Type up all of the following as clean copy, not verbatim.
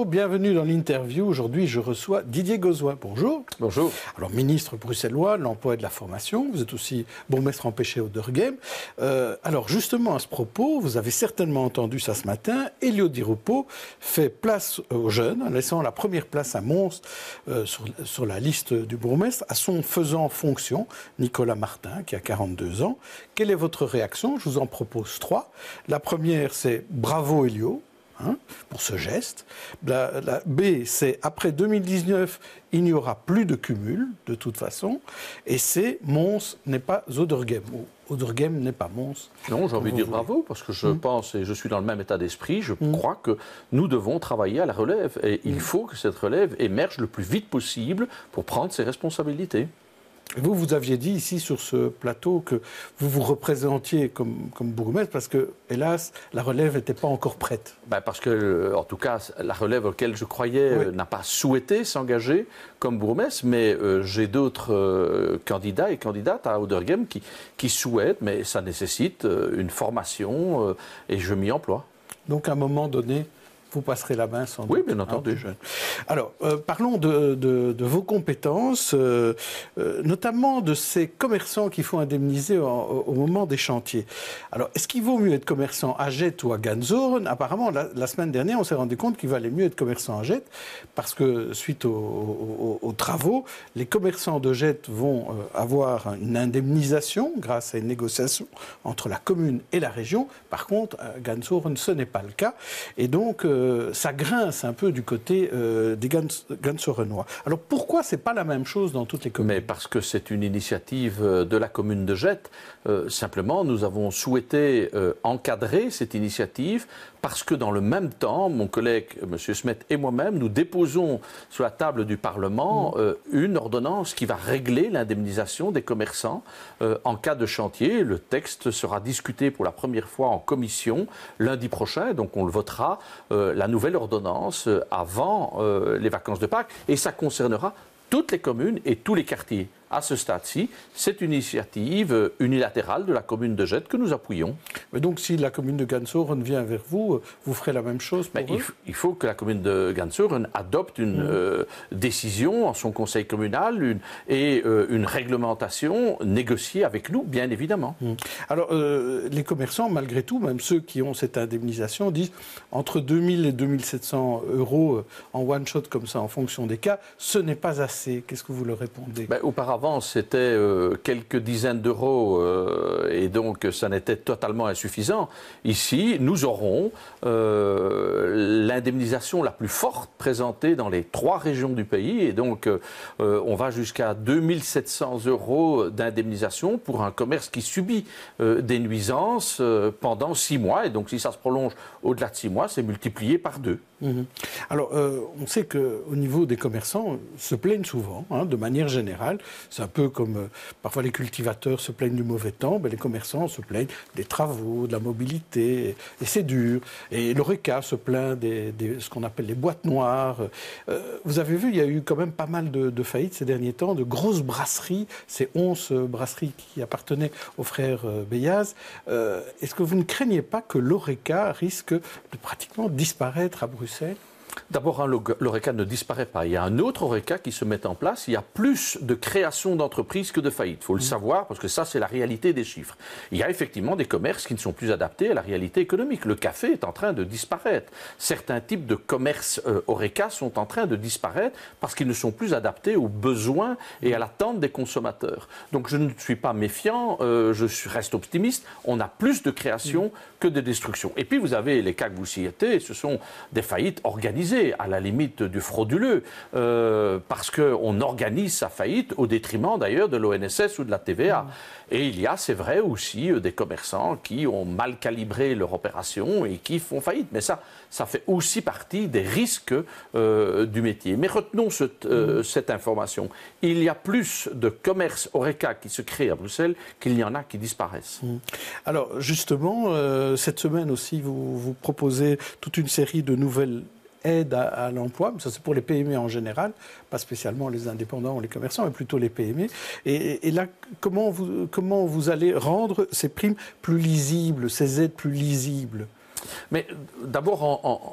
bienvenue dans l'interview. Aujourd'hui, je reçois Didier Gauzois. Bonjour. Bonjour. Alors, ministre bruxellois de l'Emploi et de la Formation, vous êtes aussi bourgmestre empêché au Dergem. Alors, justement, à ce propos, vous avez certainement entendu ça ce matin, Elio Di Rupo fait place aux jeunes, en laissant la première place à Mons sur la liste du bourgmestre, à son faisant fonction, Nicolas Martin, qui a 42 ans. Quelle est votre réaction? Je vous en propose 3. La première, c'est bravo Elio. Pour ce geste. La B, c'est après 2019, il n'y aura plus de cumul, de toute façon. Et C, Mons n'est pas Odergem. Odergem n'est pas Mons. Non, j'ai envie de dire bravo, parce que je pense, et je suis dans le même état d'esprit, je crois que nous devons travailler à la relève. Et il faut que cette relève émerge le plus vite possible pour prendre ses responsabilités. Vous aviez dit ici sur ce plateau que vous vous représentiez comme bourgmestre parce que, hélas, la relève n'était pas encore prête. Parce que, en tout cas, la relève auquel je croyais n'a pas souhaité s'engager comme bourgmestre, mais j'ai d'autres candidats et candidates à Odergem qui souhaitent, mais ça nécessite une formation et je m'y emploie. Donc, à un moment donné, vous passerez la main sans doute. Oui, bien entendu. Alors, parlons de vos compétences, notamment de ces commerçants qu'il faut indemniser au moment des chantiers. Alors, est-ce qu'il vaut mieux être commerçant à Gett ou à Ganzoren? Apparemment, la semaine dernière, on s'est rendu compte qu'il valait mieux être commerçant à Gett parce que, suite aux travaux, les commerçants de Gett vont avoir une indemnisation grâce à une négociation entre la commune et la région. Par contre, à Ganzoren, ce n'est pas le cas. Et donc, ça grince un peu du côté des Gansorenois. Alors pourquoi ce n'est pas la même chose dans toutes les communes? Mais parce que c'est une initiative de la commune de Gett. Simplement, nous avons souhaité encadrer cette initiative parce que dans le même temps, mon collègue M. Smet et moi-même, nous déposons sur la table du Parlement une ordonnance qui va régler l'indemnisation des commerçants en cas de chantier. Le texte sera discuté pour la première fois en commission lundi prochain, donc on le votera, la nouvelle ordonnance avant les vacances de Pâques, et ça concernera toutes les communes et tous les quartiers. À ce stade-ci, c'est une initiative unilatérale de la commune de Gett que nous appuyons. Mais donc, si la commune de Ganzoren vient vers vous, vous ferez la même chose pour eux? Il faut que la commune de Ganzoren adopte une décision en son conseil communal et une réglementation négociée avec nous, bien évidemment. Alors, les commerçants, malgré tout, même ceux qui ont cette indemnisation, disent entre 2000 et 2700 euros en one-shot comme ça, en fonction des cas, ce n'est pas assez. Qu'est-ce que vous leur répondez? Auparavant, c'était quelques dizaines d'euros et donc ça n'était totalement insuffisant. Ici, nous aurons l'indemnisation la plus forte présentée dans les 3 régions du pays et donc on va jusqu'à 2700 euros d'indemnisation pour un commerce qui subit des nuisances pendant 6 mois et donc si ça se prolonge au-delà de 6 mois, c'est multiplié par 2. Alors, on sait qu'au niveau des commerçants, se plaignent souvent, de manière générale. C'est un peu comme parfois les cultivateurs se plaignent du mauvais temps, les commerçants se plaignent des travaux, de la mobilité, et c'est dur. Et l'Horeca se plaint ce qu'on appelle les boîtes noires. Vous avez vu, il y a eu quand même pas mal de faillites ces derniers temps, de grosses brasseries, ces 11 brasseries qui appartenaient aux frères Beyaz. Est-ce que vous ne craignez pas que l'Horeca risque de pratiquement disparaître à Bruxelles? D'abord, l'Horeca ne disparaît pas. Il y a un autre Horeca qui se met en place. Il y a plus de création d'entreprises que de faillites. Il faut le savoir parce que ça, c'est la réalité des chiffres. Il y a effectivement des commerces qui ne sont plus adaptés à la réalité économique. Le café est en train de disparaître. Certains types de commerces Horeca sont en train de disparaître parce qu'ils ne sont plus adaptés aux besoins et à l'attente des consommateurs. Donc, je ne suis pas méfiant. Reste optimiste. On a plus de création que de destruction. Et puis, vous avez les cas que vous citez. Ce sont des faillites organisées, à la limite du frauduleux, parce qu'on organise sa faillite au détriment d'ailleurs de l'ONSS ou de la TVA. Et il y a, c'est vrai aussi, des commerçants qui ont mal calibré leur opération et qui font faillite. Mais ça fait aussi partie des risques du métier. Mais retenons cette information. Il y a plus de commerces Horeca qui se créent à Bruxelles qu'il y en a qui disparaissent. Alors justement, cette semaine aussi, vous proposez toute une série de nouvelles aide à l'emploi, mais ça c'est pour les PME en général, pas spécialement les indépendants ou les commerçants, mais plutôt les PME. Et là, comment vous allez rendre ces primes plus lisibles, ces aides plus lisibles ? Mais d'abord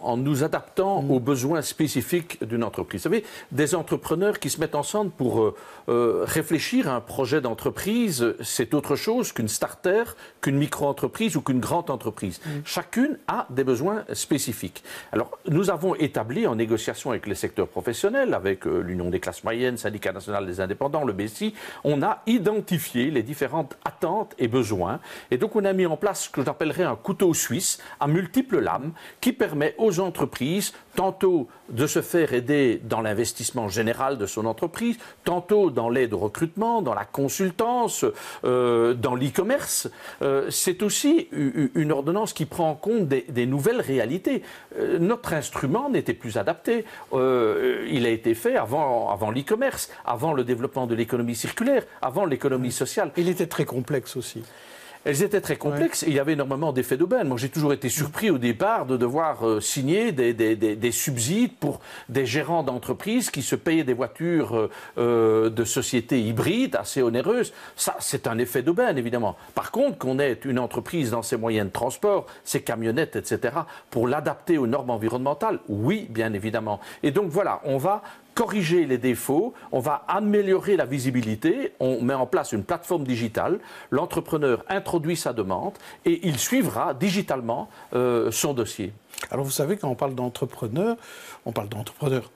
en nous adaptant aux besoins spécifiques d'une entreprise. Vous savez, des entrepreneurs qui se mettent ensemble pour réfléchir à un projet d'entreprise, c'est autre chose qu'une starter, qu'une micro-entreprise ou qu'une grande entreprise. Chacune a des besoins spécifiques. Alors, nous avons établi en négociation avec les secteurs professionnels, avec l'Union des classes moyennes, Syndicat national des indépendants, le BSI, on a identifié les différentes attentes et besoins. Et donc, on a mis en place ce que j'appellerais un couteau suisse à multiples lames qui permet aux entreprises tantôt de se faire aider dans l'investissement général de son entreprise, tantôt dans l'aide au recrutement, dans la consultance, dans l'e-commerce. C'est aussi une ordonnance qui prend en compte des nouvelles réalités. Notre instrument n'était plus adapté. Il a été fait avant l'e-commerce, avant le développement de l'économie circulaire, avant l'économie sociale. Il était très complexe aussi. Elles étaient très complexes et il y avait énormément d'effets d'aubaine. Moi, j'ai toujours été surpris au départ de devoir signer des subsides pour des gérants d'entreprises qui se payaient des voitures de sociétés hybrides assez onéreuses. Ça, c'est un effet d'aubaine, évidemment. Par contre, qu'on ait une entreprise dans ses moyens de transport, ses camionnettes, etc., pour l'adapter aux normes environnementales, oui, bien évidemment. Et donc, voilà, on va corriger les défauts, on va améliorer la visibilité, on met en place une plateforme digitale, l'entrepreneur introduit sa demande et il suivra digitalement son dossier. Alors vous savez, quand on parle d'entrepreneurs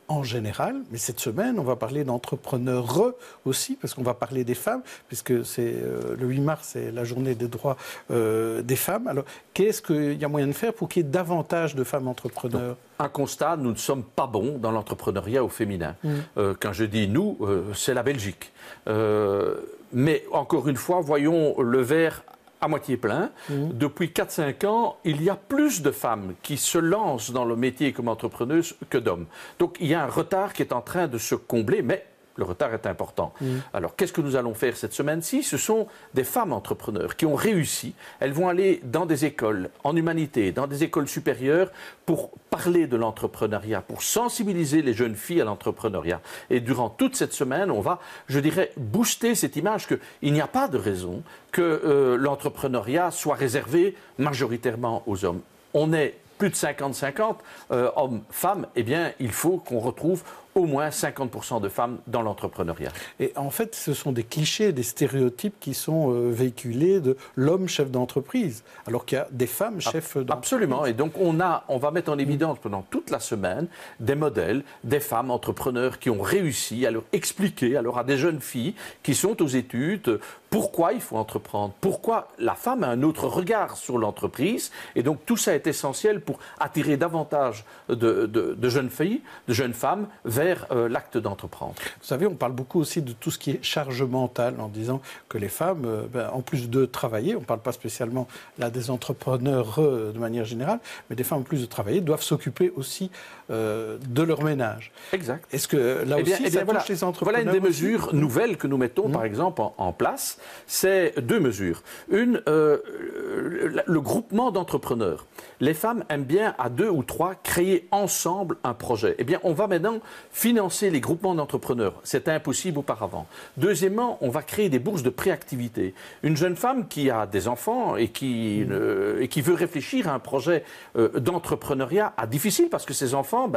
en général, mais cette semaine, on va parler d'entrepreneurs aussi, parce qu'on va parler des femmes, puisque c'est le 8 mars, c'est la journée des droits des femmes. Alors, qu'est-ce qu'il y a moyen de faire pour qu'il y ait davantage de femmes entrepreneurs ? Donc, un constat, nous ne sommes pas bons dans l'entrepreneuriat au féminin. Quand je dis nous, c'est la Belgique. Mais encore une fois, voyons le verre à moitié plein. Depuis 4-5 ans, il y a plus de femmes qui se lancent dans le métier comme entrepreneuses que d'hommes. Donc il y a un retard qui est en train de se combler, mais le retard est important. Alors, qu'est-ce que nous allons faire cette semaine-ci? Ce sont des femmes entrepreneurs qui ont réussi. Elles vont aller dans des écoles en humanité, dans des écoles supérieures pour parler de l'entrepreneuriat, pour sensibiliser les jeunes filles à l'entrepreneuriat. Et durant toute cette semaine, on va, je dirais, booster cette image qu'il n'y a pas de raison que l'entrepreneuriat soit réservé majoritairement aux hommes. On est plus de 50-50, hommes-femmes, eh bien, il faut qu'on retrouve au moins 50% de femmes dans l'entrepreneuriat. Et en fait, ce sont des clichés, des stéréotypes qui sont véhiculés de l'homme chef d'entreprise, alors qu'il y a des femmes chefs d'entreprise. Absolument. Et donc, on va mettre en évidence pendant toute la semaine des modèles, des femmes entrepreneurs qui ont réussi à leur expliquer, alors à des jeunes filles qui sont aux études, pourquoi il faut entreprendre, pourquoi la femme a un autre regard sur l'entreprise. Et donc, tout ça est essentiel pour attirer davantage de jeunes filles, de jeunes femmes vers l'acte d'entreprendre. Vous savez, on parle beaucoup aussi de tout ce qui est charge mentale, en disant que les femmes, en plus de travailler, on ne parle pas spécialement là des entrepreneurs de manière générale, mais des femmes en plus de travailler doivent s'occuper aussi de leur ménage. Exact. Est-ce que là aussi, ça touche les entrepreneurs? Voilà une des mesures nouvelles que nous mettons, par exemple, en place. C'est 2 mesures. Une, le groupement d'entrepreneurs. Les femmes aiment bien, à 2 ou 3, créer ensemble un projet. Eh bien, on va maintenant financer les groupements d'entrepreneurs. C'était impossible auparavant. Deuxièmement, on va créer des bourses de préactivité. Une jeune femme qui a des enfants et qui veut réfléchir à un projet d'entrepreneuriat difficile parce que ses enfants,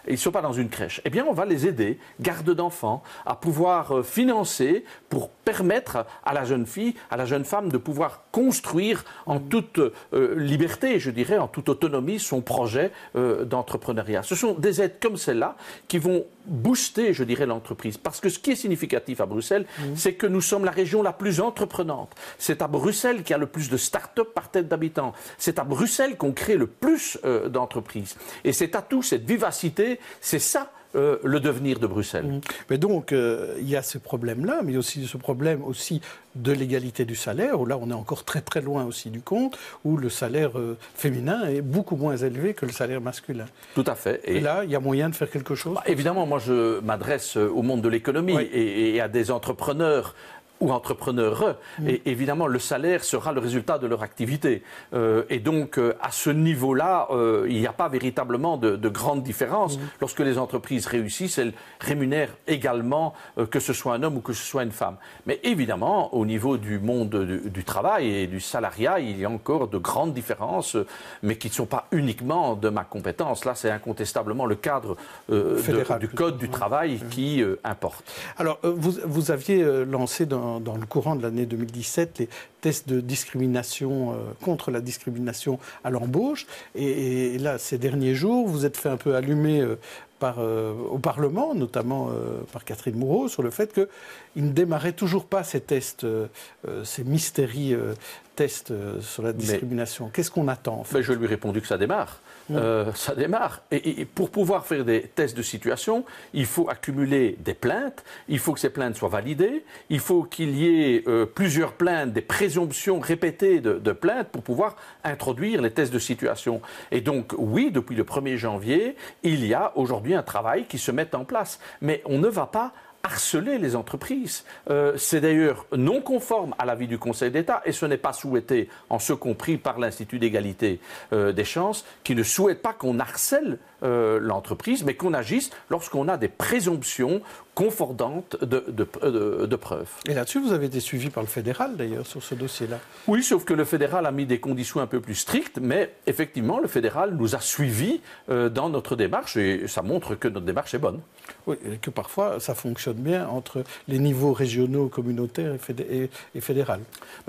ils ne sont pas dans une crèche. Eh bien, on va les aider, garde d'enfants, à pouvoir financer pour permettre à la jeune fille, à la jeune femme de pouvoir construire en toute liberté, je dirais, en toute autonomie, son projet d'entrepreneuriat. Ce sont des aides comme celle-là qui vont booster, je dirais, l'entreprise. Parce que ce qui est significatif à Bruxelles, c'est que nous sommes la région la plus entreprenante. C'est à Bruxelles qu'il y a le plus de start-up par tête d'habitant. C'est à Bruxelles qu'on crée le plus d'entreprises. Et cet atout, cette vivacité, c'est ça le devenir de Bruxelles. Mais donc, il y a ce problème-là, mais il y a aussi ce problème aussi de l'égalité du salaire, où là, on est encore très très loin aussi du compte, où le salaire féminin est beaucoup moins élevé que le salaire masculin. Tout à fait. Et là, il y a moyen de faire quelque chose? Évidemment, moi, je m'adresse au monde de l'économie et à des entrepreneurs ou entrepreneurs. Et évidemment, le salaire sera le résultat de leur activité. Et donc, à ce niveau-là, il n'y a pas véritablement de grande différence. Lorsque les entreprises réussissent, elles rémunèrent également, que ce soit un homme ou que ce soit une femme. Mais évidemment, au niveau du monde du travail et du salariat, il y a encore de grandes différences, mais qui ne sont pas uniquement de ma compétence. Là, c'est incontestablement le cadre du Code du travail qui importe. Alors, vous aviez lancé dans le courant de l'année 2017 les tests de discrimination contre la discrimination à l'embauche. Et là, ces derniers jours, vous êtes fait un peu allumer au Parlement, notamment par Catherine Moreau, sur le fait qu'il ne démarrait toujours pas ces tests, ces mystérieux tests sur la discrimination. Qu'est-ce qu'on attend en fait? Je lui ai répondu que ça démarre. Ça démarre. Et pour pouvoir faire des tests de situation, il faut accumuler des plaintes, il faut que ces plaintes soient validées, il faut qu'il y ait plusieurs plaintes, des présomptions répétées de plaintes pour pouvoir introduire les tests de situation. Et donc, oui, depuis le 1er janvier, il y a aujourd'hui un travail qui se met en place. Mais on ne va pas harceler les entreprises. C'est d'ailleurs non conforme à l'avis du Conseil d'État et ce n'est pas souhaité, en ce compris par l'Institut d'égalité des chances, qui ne souhaite pas qu'on harcèle l'entreprise, mais qu'on agisse lorsqu'on a des présomptions confortantes de preuves. Et là-dessus, vous avez été suivi par le fédéral, d'ailleurs, sur ce dossier-là. Oui, sauf que le fédéral a mis des conditions un peu plus strictes, mais effectivement, le fédéral nous a suivis dans notre démarche et ça montre que notre démarche est bonne. Oui, et que parfois, ça fonctionne bien entre les niveaux régionaux, communautaires et fédéral.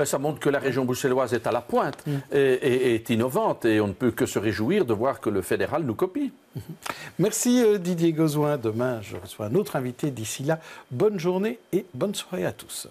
Ça montre que la région bruxelloise est à la pointe et est innovante et on ne peut que se réjouir de voir que le fédéral nous copie. Merci Didier Gozouin. Demain, je reçois un autre invité. D'ici là, bonne journée et bonne soirée à tous.